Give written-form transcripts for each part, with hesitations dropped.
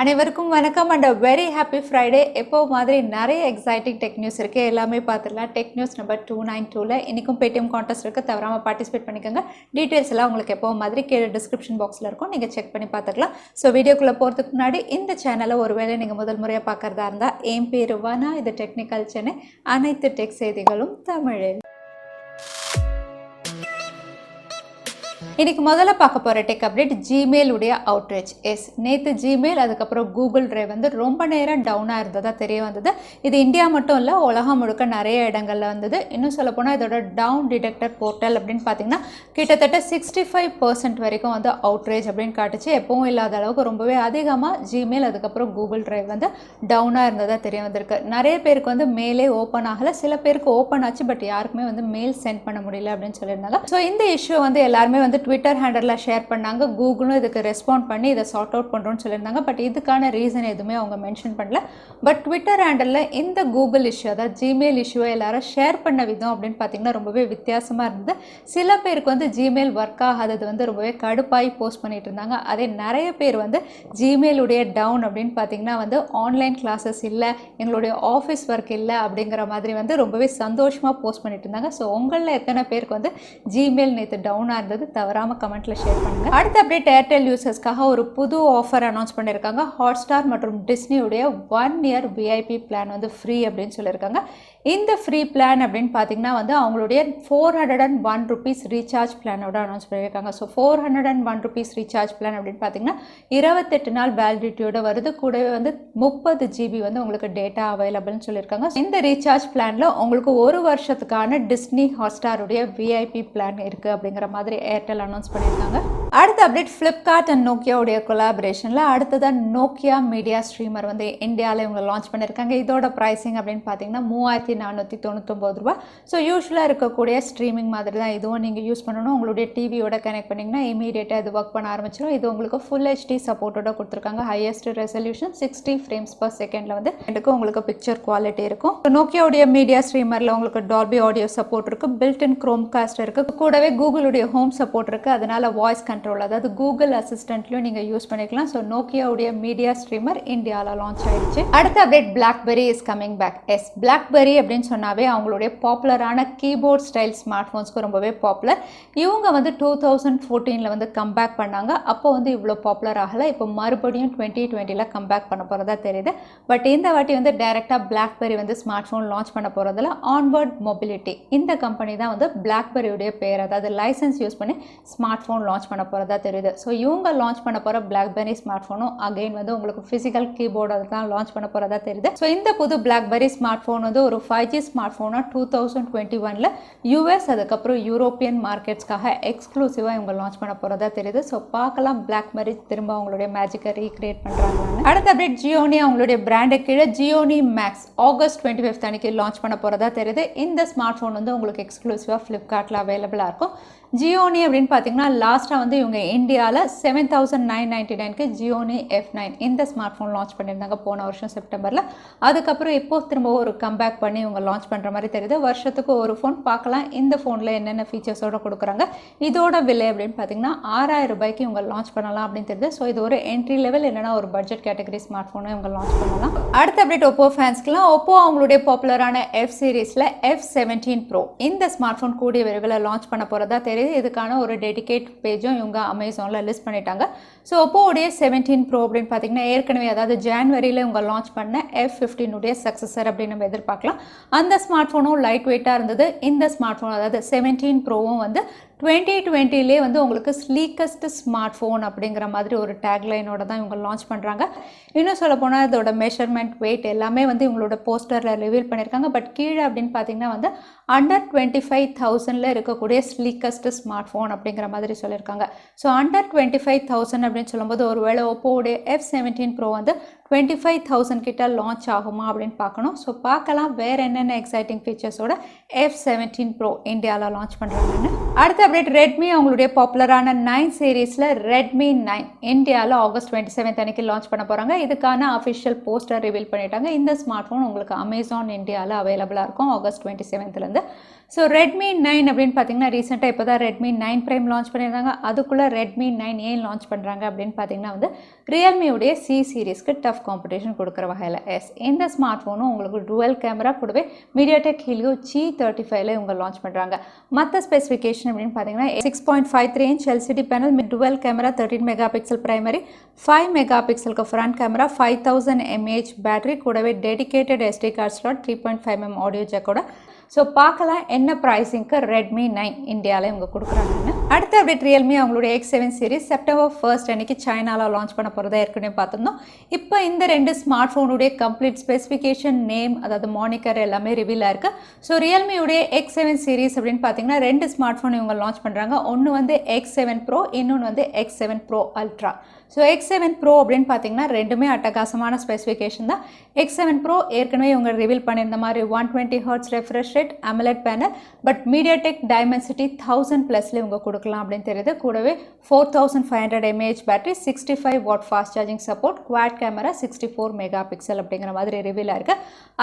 அனைவருக்கும் வணக்கம் and very happy Friday. எப்போ மாதிரி நிறைய எக்ஸைட்டிங் டெக் நியூஸ் இருக்குது, எல்லாமே பார்த்துடலாம். டெக் நியூஸ் நம்பர் 292ல் இன்றைக்கும் பேடிஎம் கான்டெஸ்ட் இருக்குது, தவறாமல் பார்ட்டிசிபேட் பண்ணிக்கோங்க. டீட்டெயில்ஸ் எல்லாம் உங்களுக்கு எப்போ மாதிரி கீழே டிஸ்கிரிப்ஷன் பாக்ஸில் இருக்கும், நீங்கள் செக் பண்ணி பார்த்துக்கலாம். ஸோ வீடியோக்குள்ளே போகிறதுக்கு முன்னாடி இந்த சேனலை ஒருவேளை நீங்கள் முதல் முறையாக பார்க்குறதா இருந்தால் என் பேர் வனா, இது டெக்னிக்கல் சென்னை, அனைத்து டெக் செய்திகளும் தமிழில். இன்றைக்கி முதல்ல பார்க்க போகிற டெக் அப்டேட் ஜிமெயில் உடைய அவுட்ரேஜ். நேற்று ஜிமெயில் அதுக்கப்புறம் கூகுள் ட்ரைவ் வந்து ரொம்ப நேரம் டவுனாக இருந்ததாக தெரிய வந்தது. இது இந்தியா மட்டும் இல்லை, உலகம் முழுக்க நிறைய இடங்களில் வந்தது. இன்னும் சொல்லப்போனால் இதோட டவுன் டிடெக்டர் போர்ட்டல் அப்படின்னு பார்த்தீங்கன்னா கிட்டத்தட்ட 65% வரைக்கும் வந்து அவுட்ரேஜ் அப்படின்னு காட்டுச்சு. எப்பவும் இல்லாத அளவுக்கு ரொம்பவே அதிகமாக ஜிமெயில் அதுக்கப்புறம் கூகுள் ட்ரைவ் வந்து டவுனாக இருந்ததாக தெரிய வந்திருக்கு. நிறைய பேருக்கு வந்து மெயிலே ஓப்பன் ஆகலை, சில பேருக்கு ஓப்பன் ஆச்சு, பட் யாருக்குமே வந்து மெயில் சென்ட் பண்ண முடியல அப்படின்னு சொல்லியிருந்தாங்க. ஸோ இந்த இஷ்யூ வந்து எல்லாருமே வந்து ட்விட்டர் ஹேண்டலில் ஷேர் பண்ணாங்க. கூகுளும் இதுக்கு ரெஸ்பாண்ட் பண்ணி இதை சார்ட் அவுட் பண்ணுறோன்னு சொல்லியிருந்தாங்க. பட் இதுக்கான ரீசன் எதுவுமே அவங்க மென்ஷன் பண்ணல. பட் ட்விட்டர் ஹேண்டலில் இந்த கூகுள் இஷ்யூ, அதாவது ஜிமெயில் இஷ்யூவை எல்லாரும் ஷேர் பண்ண விதம் அப்படின்னு பார்த்தீங்கன்னா ரொம்பவே வித்தியாசமாக இருந்தது. சில பேருக்கு வந்து ஜிமெயில் ஒர்க் ஆகாதது வந்து ரொம்பவே கடுப்பாகி போஸ்ட் பண்ணிட்டு இருந்தாங்க. அதே நிறைய பேர் வந்து ஜிமெயிலுடைய டவுன் அப்படின்னு பார்த்தீங்கன்னா வந்து ஆன்லைன் கிளாஸஸ் இல்லை, எங்களுடைய ஆஃபீஸ் ஒர்க் இல்லை அப்படிங்கிற மாதிரி வந்து ரொம்பவே சந்தோஷமாக போஸ்ட் பண்ணிட்டு இருந்தாங்க. ஸோ உங்களில் எத்தனை பேருக்கு வந்து ஜிமெயில் நேற்று டவுனாக இருந்தது தவறாமல் கமெண்ட்டில் ஷேர் பண்ணுங்கள். அடுத்த அப்டேட் ஏர்டெல் யூசர்ஸ்க்காக ஒரு புது ஆஃபர் அனௌன்ஸ் பண்ணியிருக்காங்க. ஹாட்ஸ்டார் மற்றும் டிஸ்னியுடைய 1 year VIP பிளான் வந்து ஃப்ரீ அப்படின்னு சொல்லியிருக்காங்க. இந்த ஃப்ரீ பிளான் அப்படின்னு பார்த்தீங்கன்னா வந்து அவங்களுடைய 401 rupees ரீசார்ஜ் பிளானோட அனௌன்ஸ் பண்ணியிருக்காங்க. ஸோ 401 rupees ரீசார்ஜ் பிளான் அப்படின்னு பார்த்தீங்கன்னா 28 நாள் வேலிடிட்டியோட வருது. கூடவே வந்து 30 GB வந்து உங்களுக்கு டேட்டா அவைலபிள்னு சொல்லியிருக்காங்க. இந்த ரீசார்ஜ் பிளானில் உங்களுக்கு ஒரு வருஷத்துக்கான டிஸ்னி ஹாட்ஸ்டாருடைய VIP பிளான் இருக்குது அப்படிங்கிற மாதிரி ஏர்டெல் அனௌன்ஸ் பண்ணியிருக்காங்க. அடுத்த அப்டேட் ஃப்ளிப்கார்ட் அண்ட் நோக்கியாவுடைய கொலாபரேஷனில் அடுத்ததான் நோக்கியா மீடியா ஸ்ட்ரீமர் வந்து இந்தியாவில் இவங்க லான்ச் பண்ணியிருக்காங்க. இதோட ப்ரைஸிங் அப்படின்னு பார்த்தீங்கன்னா 3499 ரூபா. ஸோ யூஸ்வலாக இருக்கக்கூடிய ஸ்ட்ரீமிங் மாதிரி தான் இதுவும் நீங்கள் யூஸ் பண்ணணும். உங்களுடைய டிவியோட கனெக்ட் பண்ணிங்கன்னா இமீடியட்டாக இது ஒர்க் பண்ண ஆரம்பிச்சிடும். இது உங்களுக்கு ஃபுல் HD சப்போர்ட்டோட கொடுத்துருக்காங்க. ஹையஸ்ட் ரெசல்யூஷன் 60 frames per secondல வந்து உங்களுக்கு பிக்சர் குவாலிட்டி இருக்கும். நோக்கியாவுடைய மீடியா ஸ்ட்ரீமரில் உங்களுக்கு டால்பி ஆடியோ சப்போர்ட் இருக்குது, பில்ட் இன் குரோம் காஸ்ட் இருக்குது, கூடவே கூகுளுடைய ஹோம் சப்போர்ட் இருக்குது. அதனால் வாய்ஸ் கண்ட்ரோல், அதாவது கூகுள் அசிஸ்டன்ட்லையும் நீங்கள் யூஸ் பண்ணிக்கலாம். ஸோ நோக்கியாவுடைய மீடியா ஸ்ட்ரீமர் இந்தியாவில் லான்ச் ஆயிடுச்சு. அடுத்த update BlackBerry is coming back. BlackBerry அப்படின்னு சொன்னாவே அவங்களுடைய பாப்புலரான கீபோர்ட் ஸ்டைல் ஸ்மார்ட் ஃபோன்ஸ்க்கு ரொம்பவே பாப்புலர். இவங்க வந்து 2014 வந்து கம்பேக் பண்ணாங்க. அப்போ வந்து இவ்வளோ பாப்புலர் ஆகலை. இப்போ மறுபடியும் 2020 கம்பேக் பண்ண போகிறதா தெரியுது. பட் இந்த வாட்டி வந்து டைரெக்டாக பிளாக்பெரி வந்து ஸ்மார்ட் ஃபோன் லான்ச் பண்ண போகிறதுல ஆன்வர்ட் மொபிலிட்டி இந்த கம்பெனி தான் வந்து பிளாக்பெரியுடைய பேர், அதாவது லைசன்ஸ் யூஸ் பண்ணி ஸ்மார்ட் ஃபோன் லான்ச் பண்ண போகிறதா தெரியுது. ஸோ இவங்க லான்ச் பண்ண போகிற பிளாக்பெரி ஸ்மார்ட் ஃபோனும் அகைன் வந்து உங்களுக்கு ஃபிசிக்கல் கீபோர்டு தான் லான்ச் பண்ண போகிறதா தெரியுது. ஸோ இந்த புது பிளாக்பெரி ஸ்மார்ட் ஃபோன் வந்து ஒரு 5G ஸ்மார்ட் ஃபோனாக 2021 US அதுக்கப்புறம் யூரோப்பியன் மார்க்கெட்ஸ்க்காக எக்ஸ்க்ளூசிவாக இவங்க லான்ச் பண்ண போகிறதா தெரியுது. ஸோ பார்க்கலாம் பிளாக்பெரி திரும்ப அவங்களுடைய மேஜிக்கை ரீக்ரியேட் பண்ணுறாங்கன்னு. அடுத்த அப்டேட் ஜியோனி அவங்களுடைய பிராண்டை கீழே ஜியோனி மேக்ஸ் August 25 அன்னைக்கு லான்ச் பண்ண போகிறதா தெரியுது. இந்த ஸ்மார்ட் ஃபோன் வந்து உங்களுக்கு எக்ஸ்க்ளூசிவாக ஃப்ளிப்கார்ட்டில் அவைலபிளாக இருக்கும். ஜியோனி அப்படின்னு பார்த்தீங்கன்னா லாஸ்ட்டாக வந்து இவங்க இந்தியாவில் 7999க்கு ஜியோனி F9 இந்த ஸ்மார்ட் ஃபோன் லான்ச் பண்ணியிருந்தாங்க போன வருஷம் செப்டம்பரில். அதுக்கப்புறம் இப்போ திரும்ப ஒரு கம்பேக் பண்ணி இவங்க லான்ச் பண்ணுற மாதிரி தெரியுது. வருஷத்துக்கு ஒரு ஃபோன் பார்க்கலாம் இந்த ஃபோனில் என்னென்ன ஃபீச்சர்ஸோடு கொடுக்குறாங்க. இதோட விலை அப்படின்னு பார்த்தீங்கன்னா 6000 ரூபாய்க்கு இவங்க லான்ச் பண்ணலாம் அப்படின்னு தெரியுது. ஸோ இது ஒரு என்ட்ரி லெவல், இல்லைனா ஒரு பட்ஜெட் கேட்டகரி ஸ்மார்ட் ஃபோனும் இவங்க லான்ச் பண்ணலாம். அடுத்த அப்டேட் OPPO ஃபேன்ஸ்க்குலாம் OPPO அவங்களுடைய பாப்புலரான F சீரீஸில் F17 Pro இந்த ஸ்மார்ட் ஃபோன் கூடிய விரைவில் லான்ச் பண்ண போகிறதா தெரியுது. இதுக்கான ஒரு டெடிகேட் பேஜும் இவங்க அமேசானில் லிஸ்ட் பண்ணிட்டாங்க. ஸோ OPPOடைய 17 Pro அப்படின்னு பார்த்தீங்கன்னா ஏற்கனவே அதாவது ஜான்வரியில் இவங்க லான்ச் பண்ண F15 சக்ஸஸர் அப்படின்னு நம்ம எதிர்பார்க்கலாம். அந்த ஸ்மார்ட் ஃபோனும் லைட் வெயிட்டாக இருந்தது. இந்த ஸ்மார்ட் ஃபோன் அதாவது 17 Proவும் வந்து 2020 வந்து உங்களுக்கு ஸ்லீக்கஸ்ட் ஸ்மார்ட் ஃபோன் அப்படிங்கிற மாதிரி ஒரு டேக்லைனோட தான் இவங்க லான்ச் பண்ணுறாங்க. இன்னும் சொல்ல போனால் இதோட மெஷர்மெண்ட், வெயிட் எல்லாமே வந்து இவங்களோட போஸ்டரில் ரிவீல் பண்ணியிருக்காங்க. பட் கீழே அப்படின்னு பார்த்தீங்கன்னா வந்து அண்டர் 25,000 இருக்கக்கூடிய ஸ்லீக்கஸ்ட் ஸ்மார்ட் ஃபோன் அப்படிங்கிற மாதிரி சொல்லியிருக்காங்க. ஸோ அண்டர் 25,000 அப்படின்னு சொல்லும்போது ஒருவேளை OPPOடைய F17 Pro வந்து 25,000 கிட்ட லான்ச் ஆகுமா அப்படின்னு பார்க்கணும். ஸோ பார்க்கலாம் வேறு என்னென்ன எக்ஸைட்டிங் ஃபீச்சர்ஸோட F17 Pro இந்தியாவில் லான்ச் பண்ணுறாங்கன்னு. அடுத்த அப்டேட் ரெட்மி அவங்களுடைய பாப்புலரான 9 சீரீஸில் ரெட்மி 9 இந்தியாவில் August 27 அன்னைக்கு லான்ச் பண்ண போகிறாங்க. இதுக்கான அஃபிஷியல் போஸ்டர் ரிவீல் பண்ணிட்டாங்க. இந்த ஸ்மார்ட் ஃபோன் உங்களுக்கு அமேசான் இந்தியாவில் அவைலபிளாக இருக்கும் August 27லேருந்து. ஸோ ரெட்மி 9 அப்படின்னு பார்த்தீங்கன்னா ரீசெண்டாக இப்போ தான் ரெட்மி 9 ப்ரைம் லான்ச் பண்ணியிருந்தாங்க. அதுக்குள்ளே ரெட்மி 9 ஏன் லான்ச் பண்ணுறாங்க அப்படின்னு பார்த்தீங்கன்னா வந்து ரியல்மியுடைய சி சீரீஸ்க்கு டஃப் காம்படிஷன் கொடுக்குற வகையில் இந்த ஸ்மார்ட் ஃபோனும் உங்களுக்கு டுவல் கேமரா கூடவே மீடியாடெக் ஹீலியோ G35 இவங்க லான்ச் பண்ணுறாங்க. மற்ற ஸ்பெசிஃபிகேஷன் அப்படின்னு பார்த்தீங்கன்னா 6.53 inch LCD panel, dual camera, 13 mega pixel primary, 5 mega பிக்சலுக்கு ஃப்ரண்ட் கேமரா, 5000 mAh பேட்டரி கூடவே dedicated SD card slot, 3.5mm audio ஜாக்கோட. ஸோ பார்க்கலாம் என்ன ப்ரைஸிங்க்கு ரெட்மி 9 இந்தியாவில் இவங்க கொடுக்குறாங்கன்னு. அடுத்த அப்டேட் ரியல்மி அவங்களுடைய X7 சீரிஸ் செப்டம்பர் 1 அன்னைக்கு சைனாவில் லான்ச் பண்ண போகிறதா ஏற்கனவே பார்த்துருந்தோம். இப்போ இந்த ரெண்டு ஸ்மார்ட் ஃபோனுடைய கம்ப்ளீட் ஸ்பெசிஃபிகேஷன், நேம், அதாவது மானிக்கர் எல்லாமே ரிவீல் ஆயிருக்கு. ஸோ ரியல்மியுடைய X7 சீரிஸ் அப்படின்னு பார்த்தீங்கன்னா ரெண்டு ஸ்மார்ட் ஃபோன் இவங்க லான்ச் பண்ணுறாங்க. ஒன்று வந்து X7 Pro, இன்னொன்று வந்து X7 Pro Ultra. So X7 Pro அப்படின்னு பார்த்தீங்கன்னா ரெண்டுமே அட்டகாசமான ஸ்பெசிஃபிகேஷன் தான். X7 Pro ஏற்கனவே இவங்க ரிவீல் பண்ணியிருந்த மாதிரி 120 Hz refresh rate, AMOLED panel, but MediaTek Dimensity 1000+ இவங்க கொடுக்கலாம் அப்படின்னு தெரியுது. கூடவே 4500 mAh battery, 65 what fast charging support, quad camera, 64 mega pixel அப்படிங்கிற மாதிரி ரிவீல் ஆயிருக்கு.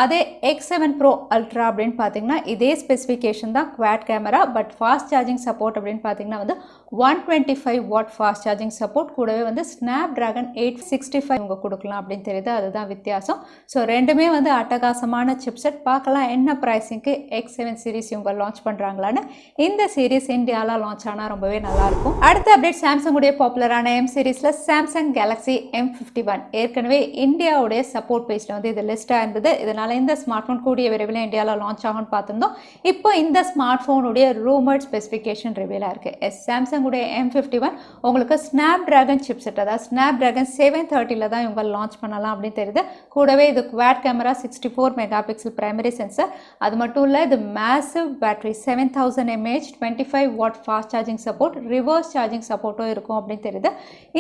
அதே X7 Pro Ultra அப்படின்னு பார்த்தீங்கன்னா இதே ஸ்பெசிஃபிகேஷன் தான், quad camera, but fast charging support அப்படின்னு பார்த்தீங்கன்னா வந்து 125 வாட் ஃபாஸ்ட் சார்ஜிங் சப்போர்ட், கூடவே வந்து Snapdragon 865 இவங்க கொடுக்கலாம் அப்படின்னு தெரியுது. அதுதான் வித்தியாசம். ஸோ ரெண்டுமே வந்து அட்டகாசமான சிப்செட். பார்க்கலாம் என்ன ப்ரைஸிங்க்கு X7 சீரிஸ் இவங்க லான்ச் பண்ணுறாங்களான்னு. இந்த சீரிஸ் இந்தியாவில் லான்ச் ஆனால் ரொம்பவே நல்லாயிருக்கும். அடுத்த அப்டேட் சாம்சங்குடைய பாப்புலரான M சீரிஸில் சாம்சங் Galaxy M51 ஏற்கனவே இந்தியாவுடைய சப்போர்ட் பேஜில் வந்து இது லிஸ்ட்டாக இருந்தது. இதனால் இந்த ஸ்மார்ட் ஃபோன் கூடிய விரைவில் இந்தியாவில் லான்ச் ஆகும்னு பார்த்துருந்தோம். இப்போ இந்த ஸ்மார்ட் ஃபோனுடைய ரூமர்ட் ஸ்பெசிஃபிகேஷன் ரிவீலாக இருக்குது. சாம்சங்குடைய M51 உங்களுக்கு ஸ்னாப்டிராகன் சிப்செட், அதாவது Snapdragon 730 தான் இவங்க லான்ச் பண்ணலாம் அப்படின்னு தெரியுது. கூடவே இது quad camera, 64 mega pixel primary sensor, அது மட்டும் இல்லை இது massive battery, 7000 mAh, 25 watt fast charging support, reverse charging சப்போர்ட்டும் இருக்கும் அப்படின்னு தெரியுது.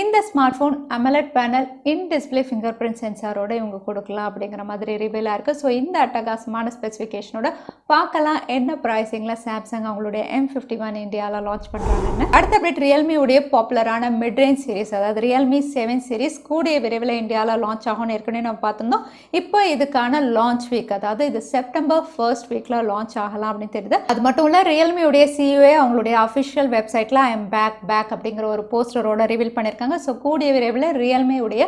இந்த smart phone AMOLED panel, in display finger print சென்சாரோட இவங்க கொடுக்கலாம் அப்படிங்கிற மாதிரி ரிவீலாக இருக்குது. ஸோ இந்த அட்டகாசமான ஸ்பெசிஃபிகேஷனோட பார்க்கலாம் என்ன ப்ரைஸிங்கில் சாம்சங் அவங்களுடைய M51 இந்தியாவில் லான்ச் பண்ணுறாங்கன்னு. அடுத்த அப்டேட் ரியல்மியுடைய பாப்புலரான மிட்ரேஞ்ச் சீரிஸ், அதாவது Realme 7 சீரிஸ் கூடிய விரைவில் இந்தியாவில் லான்ச் ஆகும்னு ஏற்கனவே நம்ம பார்த்துருந்தோம். இப்போ இதுக்கான லான்ச் வீக், அதாவது இது செப்டம்பர் 1 வீக்கில் லான்ச் ஆகலாம் அப்படின்னு தெரியுது. அது மட்டும் இல்லை ரியல்மியுடைய CEO அவங்களுடைய அஃபிஷியல் வெப்சைட்டில் ஐ எம் பேக் அப்படிங்கிற ஒரு போஸ்டரோட ரிவீல் பண்ணியிருக்காங்க. ஸோ கூடிய விரைவில் ரியல்மியுடைய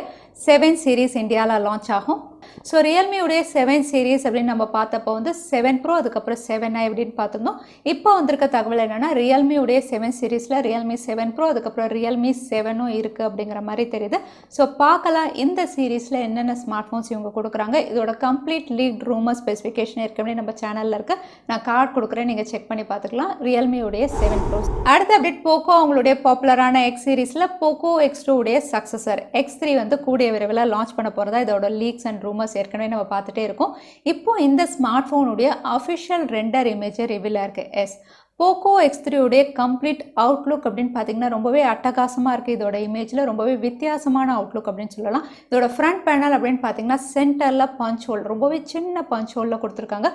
7 சீரிஸ் இந்தியாவில் லான்ச் ஆகும். ஸோ ரியல்மியுடைய 7 சீரிஸ் அப்படின்னு நம்ம பார்த்தப்போ வந்து 7 Pro, அதுக்கப்புறம் 7i அப்படின்னு பார்த்துருந்தோம். இப்போ வந்திருக்க தகவல் என்னென்னா ரியல்மியுடைய 7 சீரிஸில் Realme 7 Pro, அதுக்கப்புறம் Realme 7 இருக்குது அப்படிங்கிற மாதிரி தெரியுது. ஸோ பார்க்கலாம் இந்த சீரீஸில் என்னென்ன ஸ்மார்ட் ஃபோன்ஸ் இவங்க கொடுக்குறாங்க. இதோட கம்ப்ளீட் லீக் ரூமர் ஸ்பெசிஃபிகேஷன் ஏற்கனவே நம்ம சேனலில் இருக்குது, நான் கார்டு கொடுக்குறேன், நீங்கள் செக் பண்ணி பார்த்துக்கலாம். ரியல்மியுடைய 7 Pro. அடுத்த அப்டேட் போக்கோ அவங்களுடைய பாப்புலரான X சீரீஸில் POCO X2 உடைய சக்ஸஸர் X3 வந்து கூடிய விரைவில் லான்ச் பண்ண போகிறதா இதோட லீக்ஸ் அண்ட் ரூமர்ஸ் ஏற்கனவே நம்ம பார்த்துட்டே இருக்கோம். இப்போ இந்த ஸ்மார்ட் ஃபோனுடைய அஃபிஷியல் ரெண்டர் இமேஜை ரிவீலாக இருக்குது. POCO X3 உடைய கம்ப்ளீட் அவுட்லுக் அப்படின்னு பார்த்தீங்கன்னா ரொம்பவே அட்டகாசமாக இருக்குது. இதோட இமேஜில் ரொம்பவே வித்தியாசமான அவுட்லுக் அப்படின்னு சொல்லலாம். இதோட ஃப்ரண்ட் பேனல் அப்படின்னு பார்த்தீங்கன்னா சென்டரில் பஞ்ச் ஹோல், ரொம்பவே சின்ன பஞ்ச் ஹோலில் கொடுத்துருக்காங்க.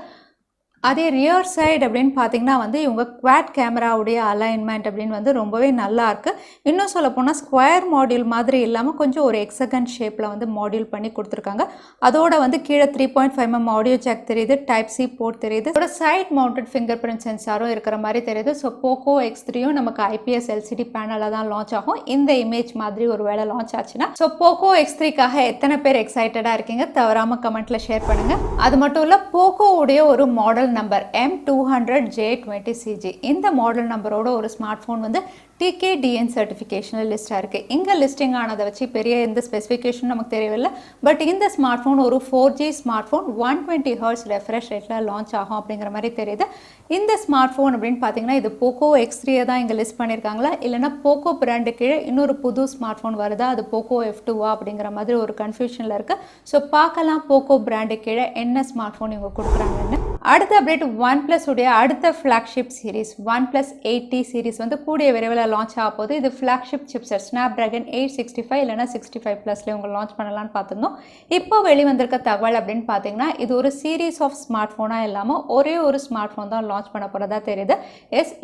அதே ரியர் சைடு அப்படின்னு பார்த்தீங்கன்னா வந்து இவங்க குவாட் கேமராவுடைய அலைன்மெண்ட் அப்படின்னு வந்து ரொம்பவே நல்லா இருக்குது. இன்னும் சொல்ல போனால் ஸ்கொயர் மாடியூல் மாதிரி இல்லாமல் கொஞ்சம் ஒரு எக்ஸகன் ஷேப்பில் வந்து மாடியூல் பண்ணி கொடுத்துருக்காங்க. அதோட வந்து கீழே 3.5mm ஆடியோ ஜாக் தெரியுது, டைப் சி போர்ட் தெரியுது, அதோட சைட் மவுண்டட் ஃபிங்கர் பிரிண்ட் சென்சாரும் இருக்கிற மாதிரி தெரியுது. ஸோ POCO X3யும் நமக்கு IPS LCD பேனலில் தான் லான்ச் ஆகும். இந்த இமேஜ் மாதிரி ஒரு வேளை லான்ச் ஆச்சுன்னா ஸோ POCO X3க்காக எத்தனை பேர் எக்ஸைட்டடாக இருக்கீங்க தவறாமல் கமெண்ட்டில் ஷேர் பண்ணுங்கள். அது மட்டும் இல்லை POCO உடைய ஒரு மாடல் நம்பர் M200J20CG, இந்த மாடல் நம்பரோட ஒரு ஸ்மார்ட் ஃபோன் வந்து TKDN சர்டிஃபிகேஷனில் லிஸ்ட்டாக இருக்குது. இங்கே லிஸ்டிங் ஆனதை வச்சு பெரிய எந்த ஸ்பெசிஃபிகேஷன் நமக்கு தெரியவில்லை. பட் இந்த ஸ்மார்ட் ஃபோன் ஒரு 4G smart phone, 120 Hz refresh ரேட்டில் லான்ச் ஆகும் அப்படிங்கிற மாதிரி தெரியுது. இந்த ஸ்மார்ட் ஃபோன் அப்படின்னு பார்த்தீங்கன்னா இது POCO X3 தான் இங்கே லிஸ்ட் பண்ணியிருக்காங்களா, இல்லைனா POCO பிராண்டு கீழே இன்னொரு புது ஸ்மார்ட் ஃபோன் வருதா, அது POCO F2 அப்படிங்கிற மாதிரி ஒரு கன்ஃபியூஷனில் இருக்குது. ஸோ பார்க்கலாம் POCO பிராண்டு கீழே என்ன ஸ்மார்ட் ஃபோன் இவங்க கொடுக்குறாங்கன்னு. அடுத்த அப்டேட் OnePlus உடைய அடுத்த flagship series OnePlus 8T series வந்து கூடிய விரைவில் லான்ச் ஆக போகுது. இது ஃப்ளாக்ஷிப் சிப்செட் ஸ்னாப்ட்ராகன் 865 இல்லைனா 65+ல இவங்க லான்ச் பண்ணலான்னு பார்த்துருந்தோம். இப்போ வெளிவந்திருக்க தகவல் அப்படின்னு பார்த்தீங்கன்னா இது ஒரு சீரீஸ் ஆஃப் ஸ்மார்ட் ஃபோனாக இல்லாமல் ஒரே ஒரு ஸ்மார்ட் ஃபோன் தான் லான்ச் பண்ண போகிறதா தெரியுது.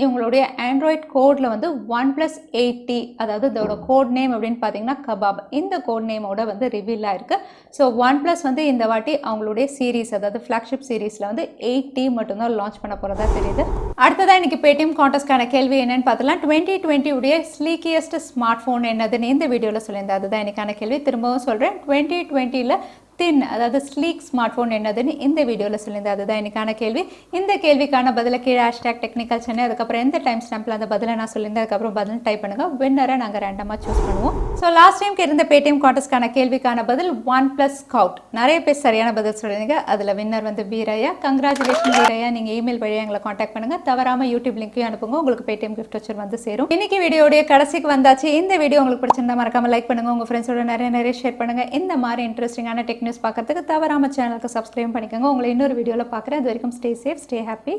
இவங்களுடைய ஆண்ட்ராய்ட் கோடில் வந்து OnePlus 8T, அதாவது இதோட கோட் நேம் அப்படின்னு பார்த்தீங்கன்னா கபாப், இந்த கோட் நேமோட வந்து ரிவீல் ஆயிருக்கு. ஸோ OnePlus வந்து இந்த வாட்டி அவங்களுடைய சீரீஸ், அதாவது ஃப்ளாக்ஷிப் சீரீஸில் வந்து 8T மட்டும்தான் லான்ச் பண்ண போகிறதா தெரியுது. அடுத்ததான் இன்னைக்கு Paytm Contestக்கான கேள்வி என்னன்னு பார்த்தலாம். 2020 உடைய ஸ்லீக்கியஸ்ட் ஸ்மார்ட் ஃபோன் என்னதுன்னு இந்த வீடியோவில் சொல்லியிருந்தேன். அதுதான் இன்னைக்கான கேள்வி. திரும்பவும் சொல்கிறேன், 2020ல் தின், அதாவது ஸ்லீக் ஸ்மார்ட் ஃபோன் என்னதுன்னு இந்த வீடியோவில் சொல்லியிருந்தேன். அதுதான் இன்னைக்கான கேள்வி. இந்த கேள்விக்கான பதில கீழே #technicalchennai, அதுக்கப்புறம் எந்த டைம் ஸ்டாம்பில் அந்த பதிலை நான் சொல்லியிருந்தேன், அதுக்கப்புறம் பதில் டைப் பண்ணுங்கள். வின்னரை நாங்கள் ரேண்டமாக சூஸ் பண்ணுவோம். ஸோ லாஸ்ட் டைம் இருந்த Paytm Contestக்கான கேள்விக்கான பதில் OnePlus Scout. நிறைய பேர் சரியான பதில் சொல்லியிருந்தீங்க. அதில் வின்னர் வந்து வீரையா. கங்க்ராச்சுலேஷன் வீரையா. நீங்கள் இமெயில் வழியாக எங்களை காண்டாக்ட் பண்ணுங்கள். தவறாமல் யூடியூப் லிங்க்கையும் அனுப்புங்க. உங்களுக்கு Paytm கிஃப்ட் வச்சர் வந்து சேரும். இன்னைக்கு வீடியோடைய கடைசிக்கு வந்தாச்சு. இந்த வீடியோ உங்களுக்கு பிடிச்சிருந்தா மறக்காம லைக் பண்ணுங்கள். உங்கள் ஃப்ரெண்ட்ஸோட நிறைய ஷேர் பண்ணுங்கள். இந்த மாதிரி இன்ட்ரெஸ்டிங்கான நியூஸ் பார்க்கறதுக்கு தவறாம சேனலுக்கு சப்ஸ்கிரைப் பண்ணிக்கோங்க. உங்களை இன்னொரு வீடியோவில் பார்க்குறேன். அது வரைக்கும் ஸ்டே சேஃப், ஸ்டே ஹாப்பி.